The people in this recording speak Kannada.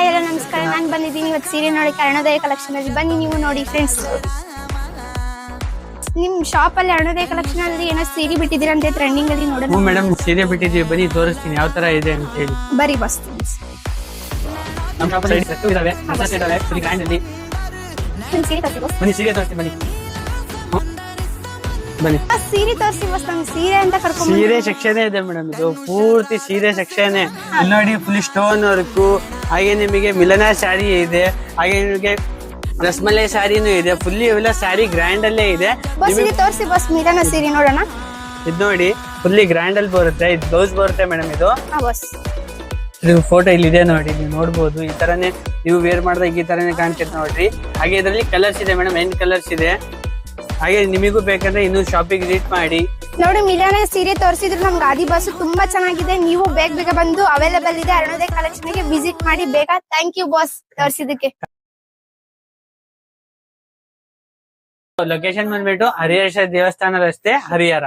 ಹಾಯ್ ಎಲ್ಲ ನಮಸ್ಕಾರ. ನಾನು ಬಂದಿದ್ದೀನಿ ಇವತ್ತು ಸೀರೆ ನೋಡಿ ಅರುಣೋದಯ ಕಲೆಕ್ಷನ್ ಅಲ್ಲಿ. ಬನ್ನಿ ನೀವು ನೋಡಿ ಫ್ರೆಂಡ್ಸ್. ನಿಮ್ ಶಾಪ್ ಅಲ್ಲಿ ಅರುಣೋದಯ ಕಲೆಕ್ಷನ್ ಅಲ್ಲಿ ಏನೋ ಸೀರೆ ಬಿಟ್ಟಿದ್ದೀರಂತೆ ಟ್ರೆಂಡಿಂಗ್ ಅಲ್ಲಿ. ನೋಡೋಣ ಮೇಡಮ್, ಸೀರೆ ಬಿಟ್ಟಿದ್ದೀವಿ, ಬನ್ನಿ ತೋರಿಸ್ತೀನಿ ಯಾವ ತರ ಇದೆ ಅಂತ ಹೇಳಿ. ಬರಿ ಬಸ್ ನಮ್ಮ ಶಾಪ್ ಅಲ್ಲಿ ಸೆಟ್ ಇದಾವೆ, ಮಸಾಜ್ ಇದಾವೆ, ಫುಲ್ ಗ್ರ್ಯಾಂಡ್ ಅಲ್ಲಿ. ಸೀರೆ ತೋರಿಸಿ ಬಸ್. ಬನ್ನಿ ಸೀರೆ ತೋರಿಸ್ತೀನಿ, ಬನ್ನಿ ಬನ್ನಿ. ಸೀರೆ ತೋರಿಸಿ ಬಸ್. ನಮ್ಗೆ ಸೀರೆ ಅಂತ ಕರ್ಕೊಂಡು ಸೀರೆ ಸೆಕ್ಷನ್ ಇದೆ ಮೇಡಮ್, ಇದು ಪೂರ್ತಿ ಸೀರೆ ಸೆಕ್ಷನ್. ಇಲ್ಲಿ ನೋಡಿ ಫುಲ್ ಸ್ಟೋನ್ ವರ್ಕ್, ಹಾಗೆ ನಿಮಗೆ ಮಿಲನ ಸ್ಯಾರಿ ಇದೆ, ಹಾಗೆ ನಿಮಗೆ ರಸ್ಮಲೈ ಸ್ಯಾರಿನೂ ಇದೆ. ಫುಲ್ಲಿ ಇವೆಲ್ಲ ಸ್ಯಾರಿ ಗ್ರ್ಯಾಂಡ್ ಅಲ್ಲೇ ಇದೆ. ಬಸ್ ಸೀರೆ ತೋರಿಸಿ ಬಸ್. ಮಿಲನ ಸೀರೆ ನೋಡೋಣ. ಇದು ನೋಡಿ ಫುಲ್ಲಿ ಗ್ರ್ಯಾಂಡ್ ಅಲ್ಲಿ ಬರುತ್ತೆ. ಇದು ಬ್ಲೌಸ್ ಬರುತ್ತೆ ಮೇಡಮ್. ಇದು ಬಸ್ ಇದು ಫೋಟೋ ಇಲ್ಲಿ ಇದೆ ನೋಡಿ, ನೀವು ನೋಡ್ಬೋದು. ಈ ತರನೇ ನೀವು ವೇರ್ ಮಾಡಿದಾಗ ಈ ತರನೇ ಕಾಣ್ತಿತ್ತು ನೋಡ್ರಿ. ಹಾಗೆ ಇದರಲ್ಲಿ ಕಲರ್ಸ್ ಇದೆ ಮೇಡಮ್, 8 ಕಲರ್ಸ್ ಇದೆ. ಹಾಗೆ ನಿಮಗೂ ಬೇಕಂದ್ರೆ ಇನ್ನು ಶಾಪಿಗೆ ವಿಸಿಟ್ ಮಾಡಿ. ನೋಡಿ ಮಿಲನ ಸೀರೆ ತೋರಿಸಿದ್ರು ನಮ್ಗೆ ಆದಿ ಬಸ್ ತುಂಬಾ ಚೆನ್ನಾಗಿದೆ. ನೀವು ಬೇಗ ಬಂದು ಅವೈಲೇಬಲ್ ಇದೆ ಅರುಣೋದಯ ಕಲೆಕ್ಷನ್ ಗೆ ವಿಸಿಟ್ ಮಾಡಿ ಬೇಗ. ಥ್ಯಾಂಕ್ ಯು ಬಾಸ್ ತೋರಿಸಿದಕ್ಕೆ. ಲೊಕೇಶನ್ ಬಂದ್ಬಿಟ್ಟು ಹರಿಹರ ದೇವಸ್ಥಾನ ರಸ್ತೆ, ಹರಿಹರ.